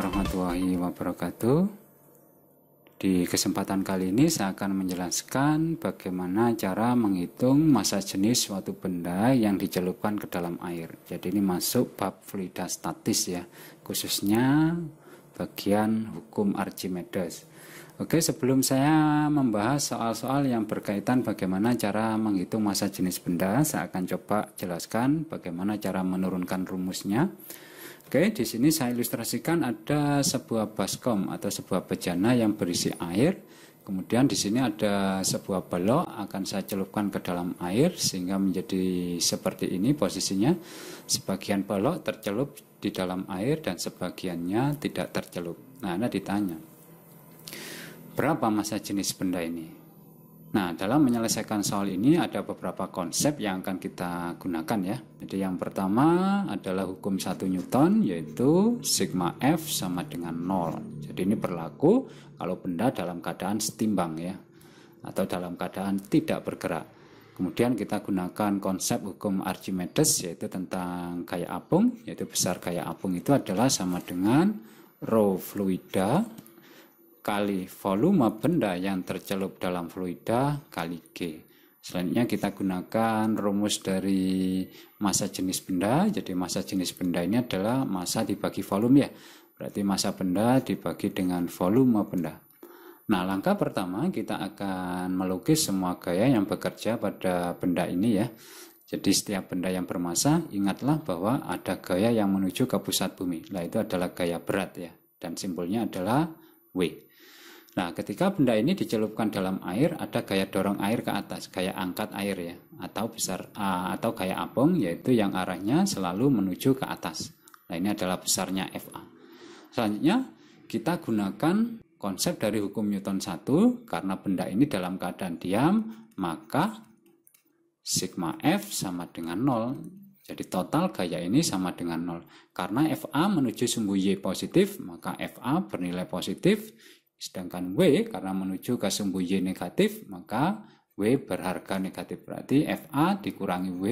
warahmatullahi wabarakatuh. Di kesempatan kali ini saya akan menjelaskan bagaimana cara menghitung massa jenis suatu benda yang dicelupkan ke dalam air. Jadi ini masuk bab fluida statis ya, khususnya bagian hukum Archimedes. Oke, sebelum saya membahas soal-soal yang berkaitan bagaimana cara menghitung massa jenis benda, saya akan coba jelaskan bagaimana cara menurunkan rumusnya. Oke, di sini saya ilustrasikan ada sebuah baskom atau sebuah bejana yang berisi air. Kemudian di sini ada sebuah balok akan saya celupkan ke dalam air sehingga menjadi seperti ini posisinya. Sebagian balok tercelup di dalam air dan sebagiannya tidak tercelup. Nah, Anda ditanya, berapa massa jenis benda ini? Nah, dalam menyelesaikan soal ini ada beberapa konsep yang akan kita gunakan ya. Jadi yang pertama adalah hukum 1 Newton, yaitu sigma F sama dengan 0. Jadi ini berlaku kalau benda dalam keadaan setimbang ya, atau dalam keadaan tidak bergerak. Kemudian kita gunakan konsep hukum Archimedes, yaitu tentang gaya apung, yaitu besar gaya apung itu adalah sama dengan rho fluida kali volume benda yang tercelup dalam fluida kali G. Selanjutnya kita gunakan rumus dari massa jenis benda. Jadi massa jenis benda ini adalah massa dibagi volume ya. Berarti massa benda dibagi dengan volume benda. Nah, langkah pertama kita akan melukis semua gaya yang bekerja pada benda ini ya. Jadi setiap benda yang bermassa, ingatlah bahwa ada gaya yang menuju ke pusat bumi. Nah, itu adalah gaya berat ya. Dan simbolnya adalah W. Nah, ketika benda ini dicelupkan dalam air, ada gaya dorong air ke atas, gaya angkat air ya, atau gaya apung, yaitu yang arahnya selalu menuju ke atas. Nah, ini adalah besarnya FA. Selanjutnya, kita gunakan konsep dari hukum Newton 1, karena benda ini dalam keadaan diam, maka sigma F sama dengan 0. Jadi total gaya ini sama dengan 0. Karena FA menuju sumbu Y positif, maka FA bernilai positif. Sedangkan W karena menuju ke sumbu Y negatif, maka W berharga negatif. Berarti FA dikurangi W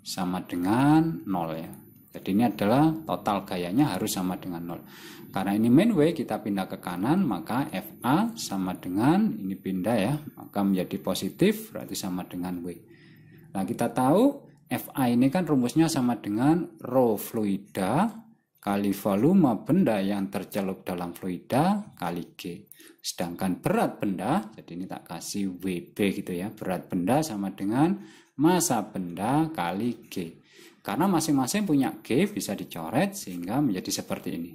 sama dengan 0 ya. Jadi ini adalah total gayanya harus sama dengan 0. Karena ini main W, kita pindah ke kanan, maka FA sama dengan, ini pindah ya, maka menjadi positif, berarti sama dengan W. Nah, kita tahu FA ini kan rumusnya sama dengan rho fluida kali volume benda yang tercelup dalam fluida kali G. Sedangkan berat benda, jadi ini tak kasih WB gitu ya, berat benda sama dengan massa benda kali G. Karena masing-masing punya G bisa dicoret sehingga menjadi seperti ini.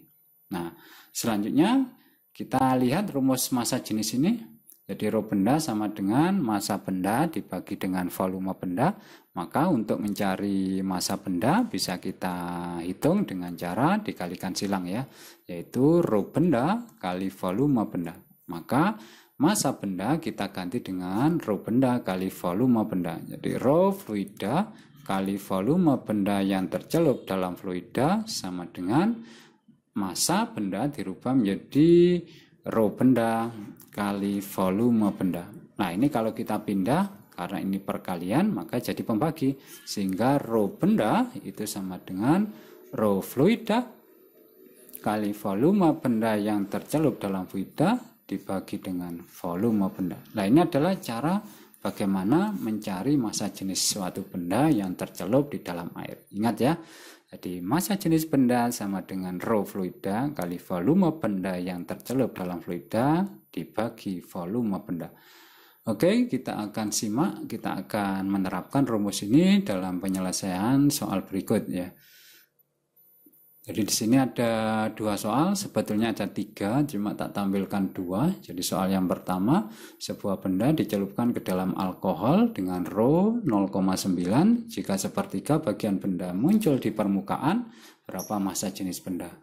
Nah, selanjutnya kita lihat rumus massa jenis ini. Jadi rho benda sama dengan massa benda dibagi dengan volume benda. Maka untuk mencari massa benda bisa kita hitung dengan cara dikalikan silang ya. Yaitu rho benda kali volume benda. Maka massa benda kita ganti dengan rho benda kali volume benda. Jadi rho fluida kali volume benda yang tercelup dalam fluida sama dengan massa benda dirubah menjadi rho benda kali volume benda. Nah, ini kalau kita pindah, karena ini perkalian, maka jadi pembagi. Sehingga rho benda itu sama dengan rho fluida kali volume benda yang tercelup dalam fluida dibagi dengan volume benda. Nah, ini adalah cara bagaimana mencari massa jenis suatu benda yang tercelup di dalam air. Ingat ya. Jadi massa jenis benda sama dengan rho fluida kali volume benda yang tercelup dalam fluida dibagi volume benda. Oke, kita akan simak, kita akan menerapkan rumus ini dalam penyelesaian soal berikut ya. Jadi di sini ada 2 soal, sebetulnya ada 3, cuma tak tampilkan 2. Jadi soal yang pertama, sebuah benda dicelupkan ke dalam alkohol dengan rho 0,9. Jika sepertiga bagian benda muncul di permukaan, berapa massa jenis benda?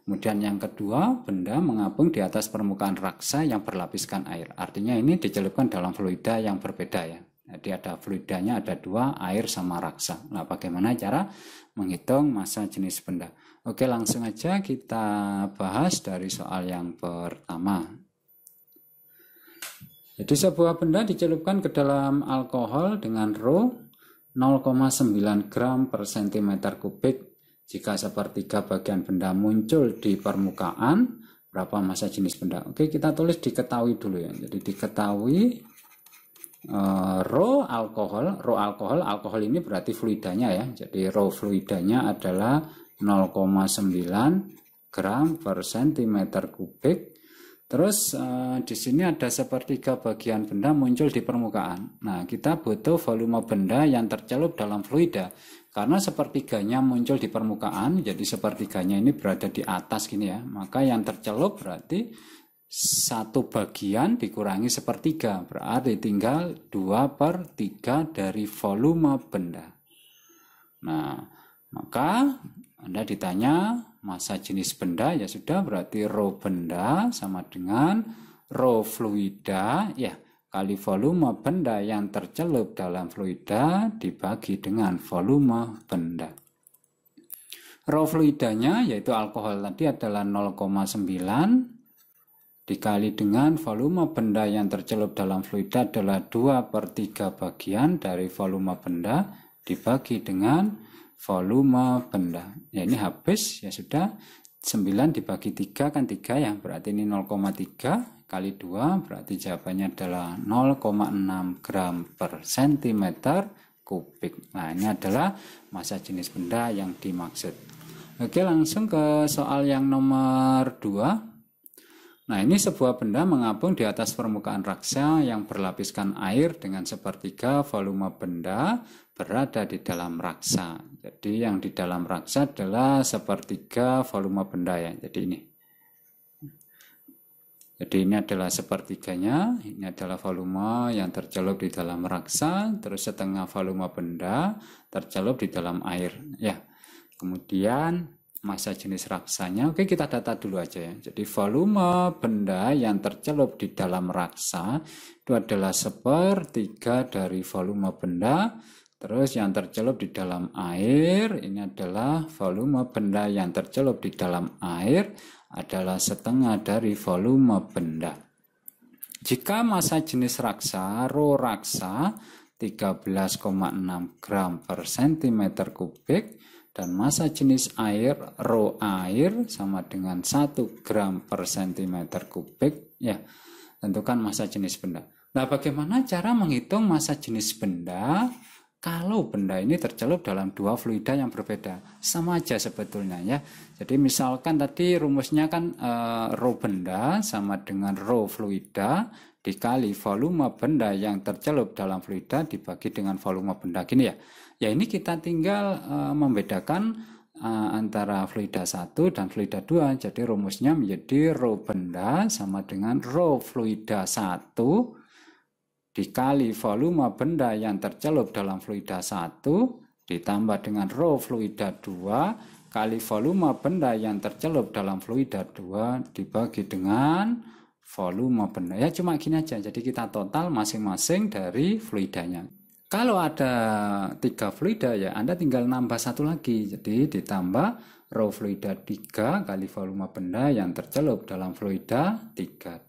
Kemudian yang kedua, benda mengapung di atas permukaan raksa yang berlapiskan air. Artinya ini dicelupkan dalam fluida yang berbeda ya. Jadi ada fluidanya ada 2, air sama raksa. Nah, bagaimana cara menghitung massa jenis benda? Oke, langsung aja kita bahas dari soal yang pertama. Jadi sebuah benda dicelupkan ke dalam alkohol dengan rho 0,9 gram per cm kubik Jika sepertiga bagian benda muncul di permukaan, berapa massa jenis benda? Oke, kita tulis diketahui dulu ya. Jadi diketahui rho alkohol ini berarti fluidanya ya. Jadi rho fluidanya adalah 0,9 gram per centimeter kubik. Terus di sini ada sepertiga bagian benda muncul di permukaan. Nah, kita butuh volume benda yang tercelup dalam fluida. Karena sepertiganya muncul di permukaan, jadi sepertiganya ini berada di atas gini ya. Maka yang tercelup berarti 1 bagian dikurangi sepertiga. Berarti tinggal 2/3 dari volume benda. Nah, maka Anda ditanya massa jenis benda, ya sudah, berarti rho benda sama dengan rho fluida ya kali volume benda yang tercelup dalam fluida dibagi dengan volume benda. Rho fluidanya yaitu alkohol tadi adalah 0,9 dikali dengan volume benda yang tercelup dalam fluida adalah 2/3 bagian dari volume benda dibagi dengan volume benda. Ya, ini habis, ya sudah, 9 dibagi 3 kan 3 ya, berarti ini 0,3 kali 2 berarti jawabannya adalah 0,6 gram per centimeter kubik. Nah, ini adalah massa jenis benda yang dimaksud. Oke, langsung ke soal yang nomor 2. Nah, ini sebuah benda mengapung di atas permukaan raksa yang berlapiskan air dengan sepertiga volume benda berada di dalam raksa. Jadi yang di dalam raksa adalah sepertiga volume benda ya. Jadi ini adalah sepertiganya, ini adalah volume yang tercelup di dalam raksa, terus setengah volume benda tercelup di dalam air ya. Kemudian massa jenis raksanya, oke, kita data dulu aja ya. Jadi volume benda yang tercelup di dalam raksa itu adalah sepertiga dari volume benda. Terus yang tercelup di dalam air ini adalah volume benda yang tercelup di dalam air adalah setengah dari volume benda. Jika massa jenis raksa, rho raksa 13,6 gram per centimeter kubik dan massa jenis air, rho air sama dengan 1 gram per centimeter kubik ya. Tentukan massa jenis benda. Nah, bagaimana cara menghitung massa jenis benda kalau benda ini tercelup dalam dua fluida yang berbeda? Sama aja sebetulnya ya. Jadi misalkan tadi rumusnya kan rho benda sama dengan rho fluida dikali volume benda yang tercelup dalam fluida dibagi dengan volume benda gini ya. Ya, ini kita tinggal membedakan antara fluida 1 dan fluida 2. Jadi rumusnya menjadi rho benda sama dengan rho fluida 1 dikali volume benda yang tercelup dalam fluida 1 ditambah dengan rho fluida 2 kali volume benda yang tercelup dalam fluida 2 dibagi dengan volume benda. Ya, cuma gini aja. Jadi kita total masing-masing dari fluidanya. Kalau ada 3 fluida ya Anda tinggal nambah 1 lagi. Jadi ditambah rho fluida 3 kali volume benda yang tercelup dalam fluida 3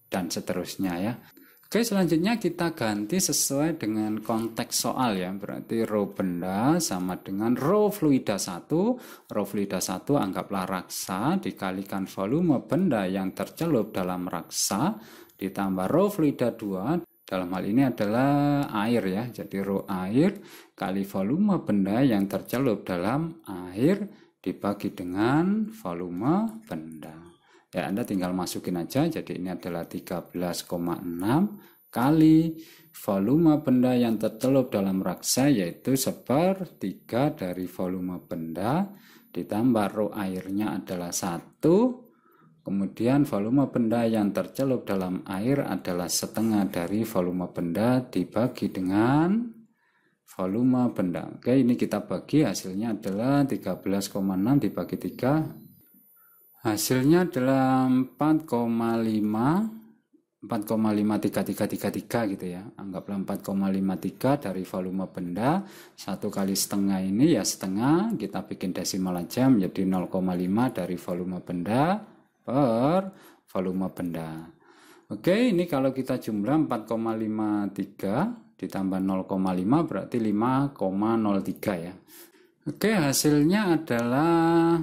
dan seterusnya ya. Oke, selanjutnya kita ganti sesuai dengan konteks soal ya. Berarti rho benda sama dengan rho fluida 1. Rho fluida 1 anggaplah raksa dikalikan volume benda yang tercelup dalam raksa ditambah rho fluida 2. Dalam hal ini adalah air ya. Jadi rho air kali volume benda yang tercelup dalam air dibagi dengan volume benda. Ya, Anda tinggal masukin aja. Jadi ini adalah 13,6 kali volume benda yang tercelup dalam raksa yaitu sepertiga dari volume benda ditambah rho airnya adalah 1. Kemudian volume benda yang tercelup dalam air adalah setengah dari volume benda dibagi dengan volume benda. Oke, ini kita bagi, hasilnya adalah 13,6 dibagi 3. Hasilnya adalah 4,53333 gitu ya. Anggaplah 4,53 dari volume benda. 1 kali setengah ini ya setengah. Kita bikin desimal aja menjadi 0,5 dari volume benda per volume benda. Oke, ini kalau kita jumlah 4,53 ditambah 0,5 berarti 5,03 ya. Oke, hasilnya adalah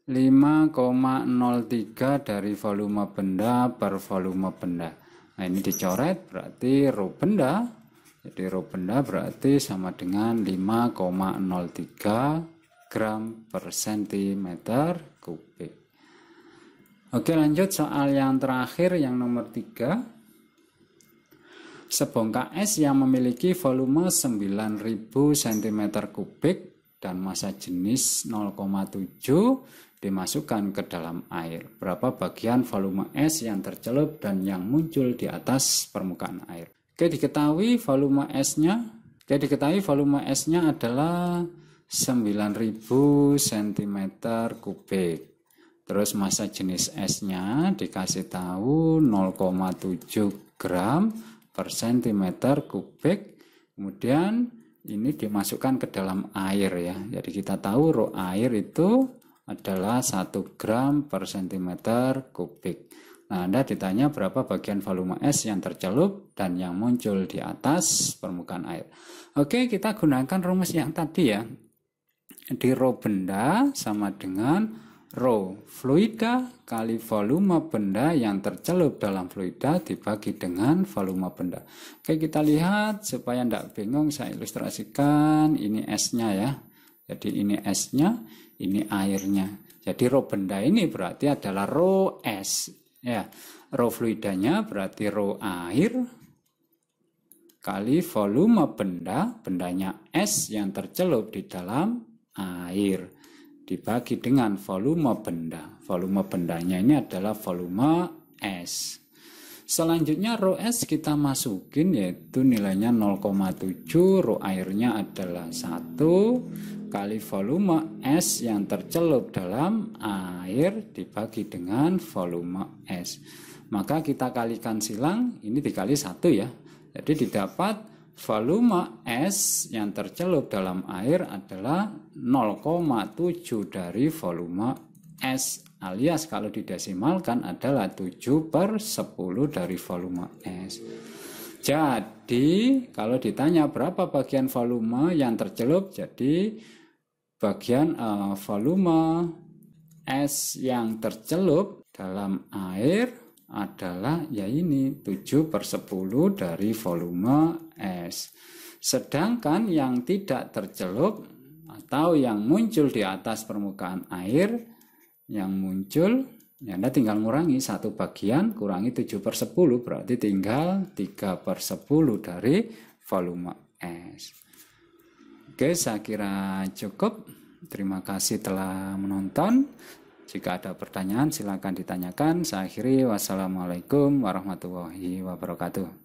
5,03 dari volume benda per volume benda. Nah, ini dicoret berarti rho benda. Jadi rho benda berarti sama dengan 5,03 gram per sentimeter kubik. Oke, lanjut soal yang terakhir, yang nomor 3. Sebongkah es yang memiliki volume 9.000 cm kubik dan massa jenis 0,7 dimasukkan ke dalam air. Berapa bagian volume es yang tercelup dan yang muncul di atas permukaan air? Oke, diketahui volume esnya adalah 9.000 cm kubik. Terus massa jenis esnya dikasih tahu 0,7 gram per sentimeter kubik. Kemudian ini dimasukkan ke dalam air ya. Jadi kita tahu rho air itu adalah 1 gram per sentimeter kubik. Nah, Anda ditanya berapa bagian volume es yang tercelup dan yang muncul di atas permukaan air. Oke, kita gunakan rumus yang tadi ya. Di rho benda sama dengan rho fluida kali volume benda yang tercelup dalam fluida dibagi dengan volume benda. Oke, kita lihat supaya tidak bingung, saya ilustrasikan. Ini esnya ya. Jadi ini esnya, ini airnya. Jadi rho benda ini berarti adalah rho es. Ya, rho fluidanya berarti rho air kali volume benda, bendanya es yang tercelup di dalam air, dibagi dengan volume benda. Volume bendanya ini adalah volume es. Selanjutnya rho es kita masukin, yaitu nilainya 0,7, rho airnya adalah 1 kali volume es yang tercelup dalam air dibagi dengan volume es. Maka kita kalikan silang, ini dikali 1 ya. Jadi didapat volume es yang tercelup dalam air adalah 0,7 dari volume es, alias kalau didesimalkan adalah 7/10 dari volume es. Jadi kalau ditanya berapa bagian volume yang tercelup, jadi bagian volume es yang tercelup dalam air adalah ya ini 7/10 dari volume es. Sedangkan yang tidak tercelup atau yang muncul di atas permukaan air, yang muncul ya Anda tinggal ngurangi 1 bagian kurangi 7/10 berarti tinggal 3/10 dari volume es. Oke, saya kira cukup. Terima kasih telah menonton. Jika ada pertanyaan silakan ditanyakan. Saya akhiri, wassalamualaikum warahmatullahi wabarakatuh.